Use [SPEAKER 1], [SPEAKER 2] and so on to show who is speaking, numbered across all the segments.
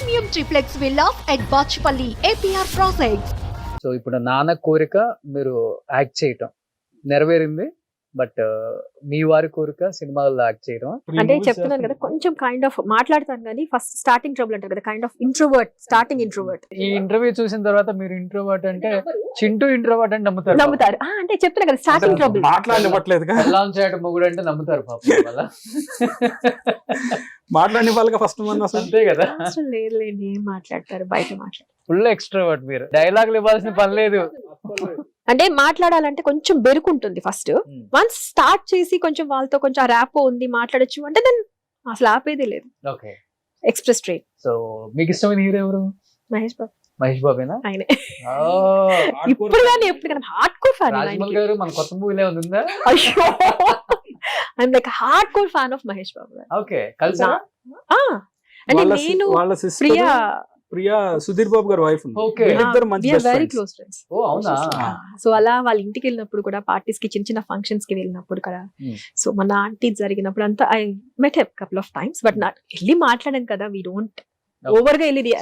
[SPEAKER 1] Premium triplex villas at Bachpalli, APR Projects.
[SPEAKER 2] So ఇప్పుడు నాన్న కోరిక మీరు యాక్ట్ చేయటం నెరవేరింది, బట్ మీ వారి కోరిక సినిమాల్లో యాక్ట్ చేయడం.
[SPEAKER 3] అంటే చెప్తున్నాను కదా, కొంచెం కైండ్ ఆఫ్ మాట్లాడతాను కానీ ఫస్ట్ స్టార్టింగ్ ట్రబుల్ అంటారు కదా, kind of introvert, starting introvert.
[SPEAKER 2] ఈ ఇంటర్వ్యూ చూసిన తర్వాత మీరు ఇంట్రోవర్ట్ అంటే చింటూ ఇంట్రోవర్ట్ అంటే
[SPEAKER 3] నమ్ముతారు. అంటే చెప్తున్నా కదా, స్టార్టింగ్ ట్రబుల్.
[SPEAKER 4] మాట్లాడలేదు
[SPEAKER 2] చేయడం మొగుడు అంటే నమ్ముతారు పాపం వల్ల.
[SPEAKER 4] మాట్లాడిన వాళ్ళకి ఫస్ట్ మన
[SPEAKER 2] అంతే కదా,
[SPEAKER 3] అసలు లేదులేండి, ఏం మాట్లాడతారు, బయట మాట్లాడతారు.
[SPEAKER 2] ఫుల్ ఎక్స్ట్రోవర్ట్ మీరు, డైలాగులు ఇవ్వాల్సిన పని లేదు.
[SPEAKER 3] అంటే మాట్లాడాలంటే కొంచెం బెరుకుంటుంది ఫస్ట్. వన్స్ స్టార్ట్ చేసి కొంచెం వాళ్ళతో కొంచెం ర్యాపో ఉంది, మాట్లాడొచ్చు అంటే దెన్ అసలు ఆపేదే లేదు.
[SPEAKER 2] Okay,
[SPEAKER 3] express train.
[SPEAKER 2] సో మీకు ఇష్టమైన హీరో ఎవరు?
[SPEAKER 3] మహేష్ బాబు.
[SPEAKER 2] మహేష్ బాబేనా?
[SPEAKER 3] ఆయనే. ఇప్పుడు కానీ ఎప్పుడు కానీ హార్డ్ కోర్ ఫ్యాన్.
[SPEAKER 2] రాజమౌళి గారు మన కొత్త మూవీలో ఉందా?
[SPEAKER 3] అయ్యో, I'm like hard core fan of Mahesh Babu గారు.
[SPEAKER 2] ఓకే, కలిసా?
[SPEAKER 3] అంటే నేను
[SPEAKER 4] ప్రియా సుధీర్ బాబు గారి wife.
[SPEAKER 2] Okay,
[SPEAKER 3] very close friends.
[SPEAKER 2] ఓ అవునా?
[SPEAKER 3] సో అలా వాళ్ళ ఇంటికి వెళ్ళినప్పుడు కూడా, పార్టీస్ కి, చిన్న చిన్న ఫంక్షన్స్ కి వెళ్ళినప్పుడు కదా, సో మన ఆంటీ జరిగినప్పుడు అంతా I met him couple of times, but నా వెళ్ళి మాట్లాడాను కదా, వి డోంట్ ఓవర్ గా వెళ్ళి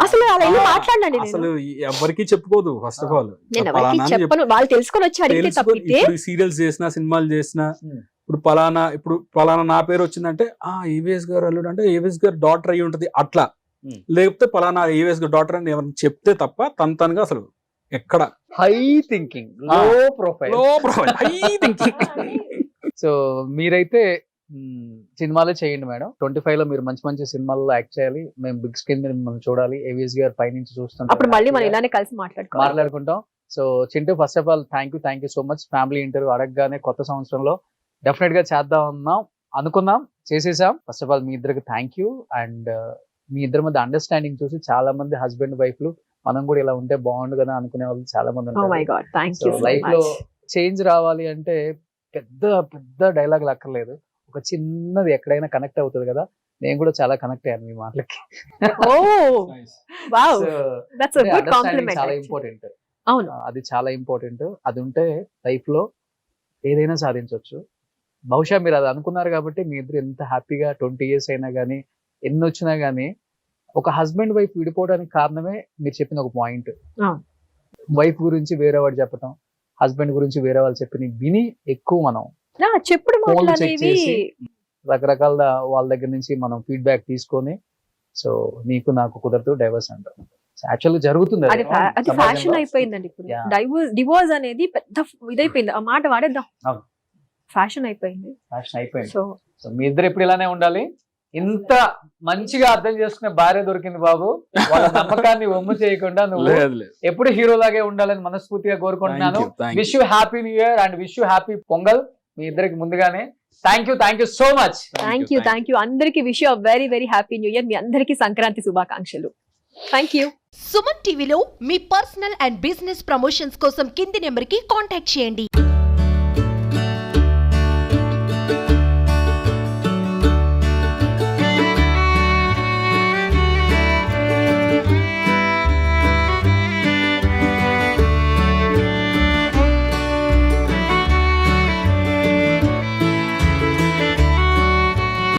[SPEAKER 3] అసలు అలా వెళ్ళి మాట్లాడండి.
[SPEAKER 4] అసలు ఎవరికి చెప్పుకోదు ఫస్ట్ ఆఫ్ ఆల్.
[SPEAKER 3] నేను ఎవరికి చెప్పను, వాళ్ళు తెలుసుకొని వచ్చి అడిగితే తప్పితే.
[SPEAKER 4] సీరియల్స్ చేసినా, సినిమాలు చేసినా, ఇప్పుడు పలానా నా పేరు వచ్చిందంటే ఏవిఎస్ గారు అల్లుడు అంటే ఏవిఎస్ గారు డాటర్ అయ్యి ఉంటది అట్లా, లేకపోతే పలానా ఏవిఎస్ గారు డాటర్ అని ఎవరైనా చెప్తే తప్ప తనగా అసలు ఎక్కడ
[SPEAKER 2] హై థింకింగ్, లో ప్రొఫైల్
[SPEAKER 4] హై థింకింగ్.
[SPEAKER 2] సో మీరైతే సినిమాలే చేయండి మేడం. 25 లో మీరు మంచి మంచి సినిమాల్లో యాక్ట్ చేయాలి. మేము బిగ్ స్క్రీన్ మీద మిమ్మల్ని చూడాలి. ఏవిఎస్ గారు పైనుంచి చూస్తాం,
[SPEAKER 3] అప్పుడు మళ్ళీ మనం ఇలానే కలిసి
[SPEAKER 2] మాట్లాడుకుంటాం. So Chintu, first of all thank you so much. Family interview అడగగానే కొత్త సంవత్సరంలో డెఫినెట్ గా చేద్దాం అనుకున్నాం, చేసేసాం. ఫస్ట్ ఆఫ్ ఆల్ మీ ఇద్దరికి థ్యాంక్ యూ. అండ్ మీ ఇద్దరి మధ్య అండర్స్టాండింగ్ చూసి చాలా మంది హస్బెండ్ వైఫ్లు మనం కూడా ఇలా ఉంటే బాగుండు కదా అనుకునే వాళ్ళు చాలా మంది ఉన్నారు. లైఫ్ లో చేంజ్ రావాలి అంటే పెద్ద పెద్ద డైలాగులు అక్కర్లేదు, ఒక చిన్నది ఎక్కడైనా కనెక్ట్ అవుతుంది కదా. నేను కూడా చాలా కనెక్ట్ అయ్యాను మీ మాటలకి. చాలా ఇంపార్టెంట్.
[SPEAKER 3] అవును,
[SPEAKER 2] అది చాలా ఇంపార్టెంట్. అది ఉంటే లైఫ్ లో ఏదైనా సాధించవచ్చు. బహుశా మీరు అది అనుకున్నారు కాబట్టి మీ ఇద్దరు ఎంత హ్యాపీగా 20 years అయినా కానీ, ఎన్ని వచ్చినా గానీ, ఒక హస్బెండ్ వైఫ్ విడిపోవడానికి కారణమే మీరు చెప్పిన ఒక పాయింట్. వైఫ్ గురించి వేరే వాడు చెప్పటం, హస్బెండ్ గురించి వేరే వాళ్ళు చెప్పిన విని ఎక్కువ మనం
[SPEAKER 3] చెప్పుడు
[SPEAKER 2] రకరకాల వాళ్ళ దగ్గర నుంచి మనం ఫీడ్బ్యాక్ తీసుకొని, సో నీకు నాకు కుదరదు డైవర్స్ అంటాం. యాక్చువల్గా జరుగుతుంది,
[SPEAKER 3] అది ఫ్యాషన్ అయిపోయిందండి ఇప్పుడు. డివోర్స్ అనేది పెద్ద ఇదైపోయింది, ఆ మాట వాడేద్దాం, ఫ్యాషన్ అయిపోయింది.
[SPEAKER 2] సో మీ ఇద్దరు ఎప్పుడు ఇలానే ఉండాలి. ఇంత మంచిగా అర్థం చేసుకునే భార్య దొరికింది బాబు. వాళ్ళ నమ్మకాన్ని ఒమ్ము చేయకుండా నువ్వు ఎప్పుడు హీరో లాగే ఉండాలని మనస్ఫూర్తిగా కోరుకుంటున్నాను. Wish you happy new year and wish you happy Pongal మీ ఇద్దరికి ముందుగానే. Thank you so much.
[SPEAKER 3] Thank you అందరికి. Wish you very very happy new year. మీ అందరికి సంక్రాంతి శుభాకాంక్షలు. Thank you.
[SPEAKER 1] సుమన్ టీవీలో మీ పర్సనల్ అండ్ బిజినెస్ ప్రమోషన్స్ కోసం కింది నెంబర్కి కాంటాక్ట్ చేయండి.